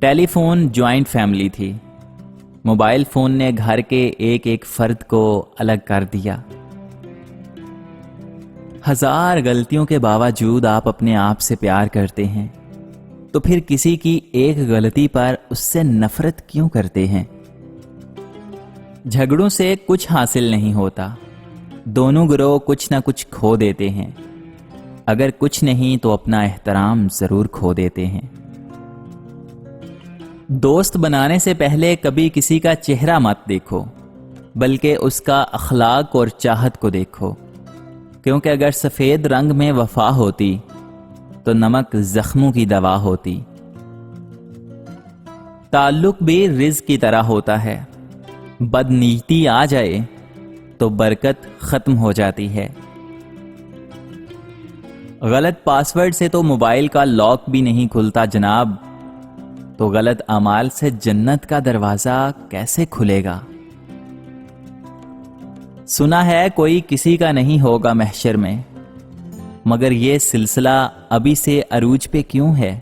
ٹیلی phone joint family تھی. Mobile phone نے گھر کے ایک ایک فرد کو الگ کر دیا. ہزار غلطیوں کے باوجود آپ اپنے آپ سے پیار کرتے ہیں تو پھر کسی کی ایک غلطی پر اس سے نفرت کیوں کرتے ہیں؟ جھگڑوں سے کچھ حاصل نہیں ہوتا. دونوں گروہ کچھ نہ کچھ کھو دیتے ہیں. اگر کچھ نہیں تو اپنا احترام ضرور کھو دیتے ہیں. دوست بنانے سے پہلے کبھی کسی کا چہرہ مت دیکھو بلکہ اس کا اخلاق اور چاہت کو دیکھو، کیونکہ اگر سفید رنگ میں وفا ہوتی تو نمک زخموں کی دوا ہوتی. تعلق بھی رزق کی طرح ہوتا ہے. بدنیتی آ جائے تو برکت ختم ہو جاتی ہے. غلط پاسورڈ سے تو موبائل کا لاک بھی نہیں کھلتا جناب، تو غلط اعمال سے جنت کا دروازہ کیسے کھلے گا؟ سنا ہے کوئی کسی کا نہیں ہوگا محشر میں، مگر یہ سلسلہ ابھی سے عروج پہ کیوں ہے؟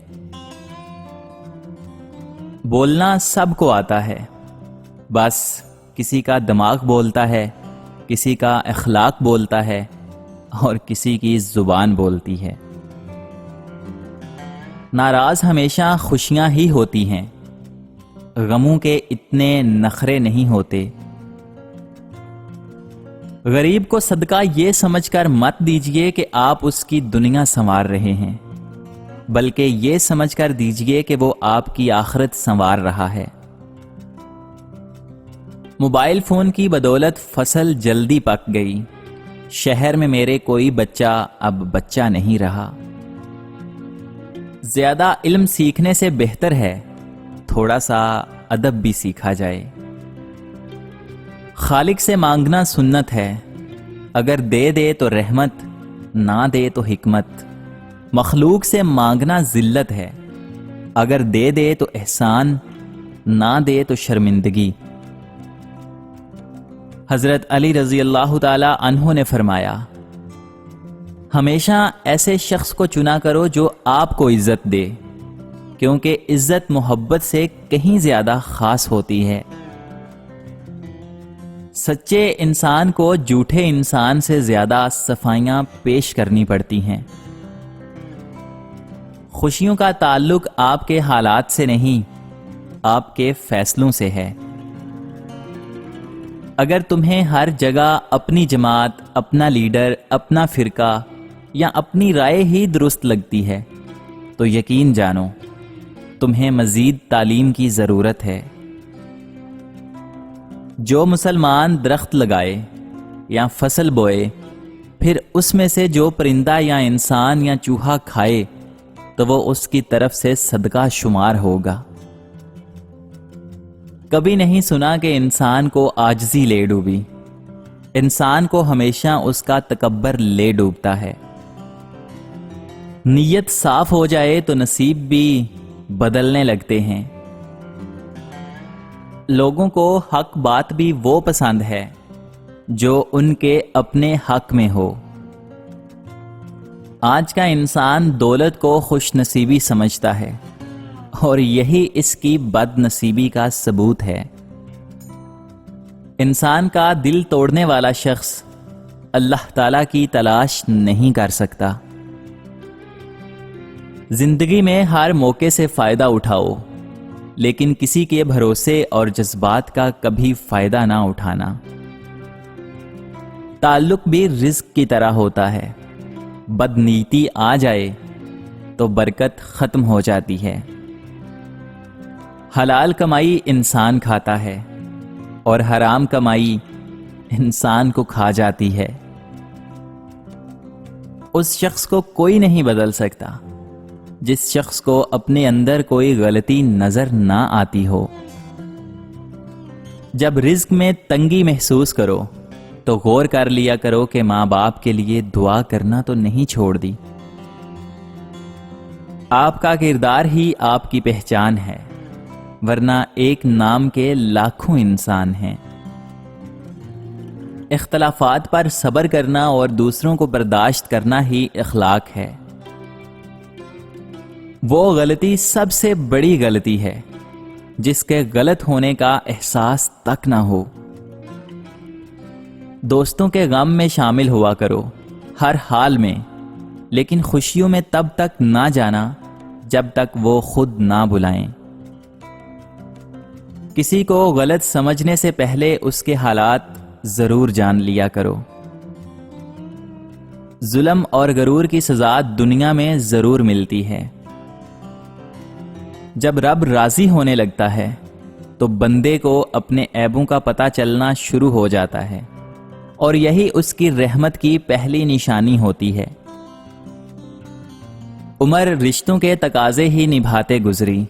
بولنا سب کو آتا ہے، بس کسی کا دماغ بولتا ہے، کسی کا اخلاق بولتا ہے اور کسی کی زبان بولتی ہے. ناراض ہمیشہ خوشیاں ہی ہوتی ہیں، غموں کے اتنے نخرے نہیں ہوتے. غریب کو صدقہ یہ سمجھ کر مت دیجئے کہ آپ اس کی دنیا سنوار رہے ہیں، بلکہ یہ سمجھ کر دیجئے کہ وہ آپ کی آخرت سنوار رہا ہے. موبائل فون کی بدولت فصل جلدی پک گئی. شہر میں میرے کوئی بچہ اب بچہ نہیں رہا. زیادہ علم سیکھنے سے بہتر ہے تھوڑا سا ادب بھی سیکھا جائے. خالق سے مانگنا سنت ہے، اگر دے دے تو رحمت، نہ دے تو حکمت. مخلوق سے مانگنا ذلت ہے، اگر دے دے تو احسان، نہ دے تو شرمندگی. حضرت علی رضی اللہ تعالی عنہ نے فرمایا، ہمیشہ ایسے شخص کو چنا کرو جو آپ کو عزت دے، کیونکہ عزت محبت سے کہیں زیادہ خاص ہوتی ہے. سچے انسان کو جھوٹے انسان سے زیادہ صفائیاں پیش کرنی پڑتی ہیں. خوشیوں کا تعلق آپ کے حالات سے نہیں، آپ کے فیصلوں سے ہے. اگر تمہیں ہر جگہ اپنی جماعت، اپنا لیڈر، اپنا فرقہ یا اپنی رائے ہی درست لگتی ہے تو یقین جانو تمہیں مزید تعلیم کی ضرورت ہے. جو مسلمان درخت لگائے یا فصل بوئے، پھر اس میں سے جو پرندہ یا انسان یا چوہا کھائے تو وہ اس کی طرف سے صدقہ شمار ہوگا. کبھی نہیں سنا کہ انسان کو عاجزی لے ڈوبی. انسان کو ہمیشہ اس کا تکبر لے ڈوبتا ہے. نیت صاف ہو جائے تو نصیب بھی بدلنے لگتے ہیں. لوگوں کو حق بات بھی وہ پسند ہے جو ان کے اپنے حق میں ہو. آج کا انسان دولت کو خوش نصیبی سمجھتا ہے اور یہی اس کی بد نصیبی کا ثبوت ہے. انسان کا دل توڑنے والا شخص اللہ تعالیٰ کی تلاش نہیں کر سکتا. زندگی میں ہر موقع سے فائدہ اٹھاؤ، لیکن کسی کے بھروسے اور جذبات کا کبھی فائدہ نہ اٹھانا. تعلق بھی رزق کی طرح ہوتا ہے، بدنیتی آ جائے تو برکت ختم ہو جاتی ہے. حلال کمائی انسان کھاتا ہے اور حرام کمائی انسان کو کھا جاتی ہے. اس شخص کو کوئی نہیں بدل سکتا جس شخص کو اپنے اندر کوئی غلطی نظر نہ آتی ہو. جب رزق میں تنگی محسوس کرو تو غور کر لیا کرو کہ ماں باپ کے لیے دعا کرنا تو نہیں چھوڑ دی. آپ کا کردار ہی آپ کی پہچان ہے، ورنہ ایک نام کے لاکھوں انسان ہیں. اختلافات پر صبر کرنا اور دوسروں کو برداشت کرنا ہی اخلاق ہے. وہ غلطی سب سے بڑی غلطی ہے جس کے غلط ہونے کا احساس تک نہ ہو۔ دوستوں کے غم میں شامل ہوا کرو ہر حال میں، لیکن خوشیوں میں تب تک نہ جانا جب تک وہ خود نہ بلائیں۔ کسی کو غلط سمجھنے سے پہلے اس کے حالات ضرور جان لیا کرو۔ ظلم اور غرور کی سزا دنیا میں ضرور ملتی ہے۔ جب رب راضی ہونے لگتا ہے تو بندے کو اپنے عیبوں کا پتہ چلنا شروع ہو جاتا ہے، اور یہی اس کی رحمت کی پہلی نشانی ہوتی ہے۔ عمر رشتوں کے تقاضے ہی نبھاتے گزری،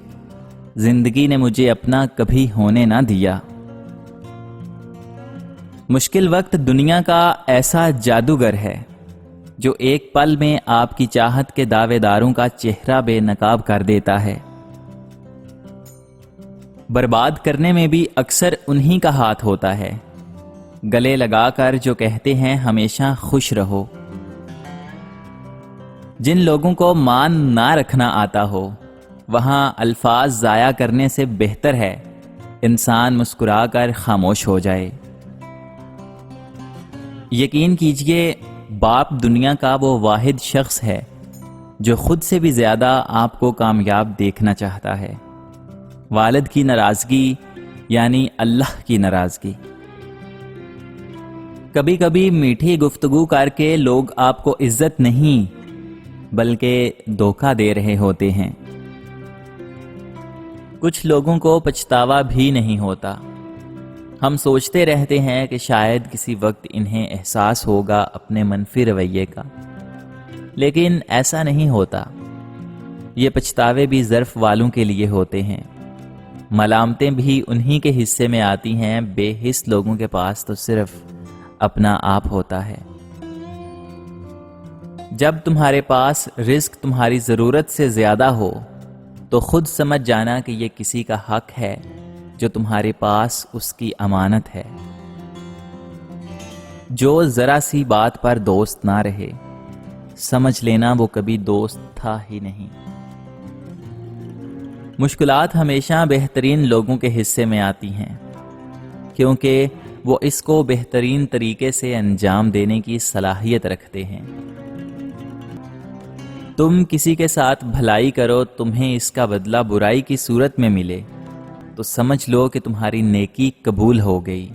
زندگی نے مجھے اپنا کبھی ہونے نہ دیا۔ مشکل وقت دنیا کا ایسا جادوگر ہے جو ایک پل میں آپ کی چاہت کے دعوے داروں کا چہرہ بے نقاب کر دیتا ہے۔ برباد کرنے میں بھی اکثر انہی کا ہاتھ ہوتا ہے، گلے لگا کر جو کہتے ہیں ہمیشہ خوش رہو۔ جن لوگوں کو مان نہ رکھنا آتا ہو، وہاں الفاظ ضائع کرنے سے بہتر ہے انسان مسکرا کر خاموش ہو جائے۔ یقین کیجئے، باپ دنیا کا وہ واحد شخص ہے جو خود سے بھی زیادہ آپ کو کامیاب دیکھنا چاہتا ہے۔ والد کی ناراضگی یعنی اللہ کی ناراضگی۔ کبھی کبھی میٹھی گفتگو کر کے لوگ آپ کو عزت نہیں بلکہ دھوکہ دے رہے ہوتے ہیں۔ کچھ لوگوں کو پچھتاوا بھی نہیں ہوتا۔ ہم سوچتے رہتے ہیں کہ شاید کسی وقت انہیں احساس ہوگا اپنے منفی رویے کا، لیکن ایسا نہیں ہوتا۔ یہ پچھتاوے بھی ظرف والوں کے لیے ہوتے ہیں، ملامتیں بھی انہی کے حصے میں آتی ہیں۔ بے حس لوگوں کے پاس تو صرف اپنا آپ ہوتا ہے۔ جب تمہارے پاس رزق تمہاری ضرورت سے زیادہ ہو تو خود سمجھ جانا کہ یہ کسی کا حق ہے جو تمہارے پاس اس کی امانت ہے۔ جو ذرا سی بات پر دوست نہ رہے، سمجھ لینا وہ کبھی دوست تھا ہی نہیں۔ مشکلات ہمیشہ بہترین لوگوں کے حصے میں آتی ہیں، کیونکہ وہ اس کو بہترین طریقے سے انجام دینے کی صلاحیت رکھتے ہیں۔ تم کسی کے ساتھ بھلائی کرو، تمہیں اس کا بدلہ برائی کی صورت میں ملے تو سمجھ لو کہ تمہاری نیکی قبول ہو گئی۔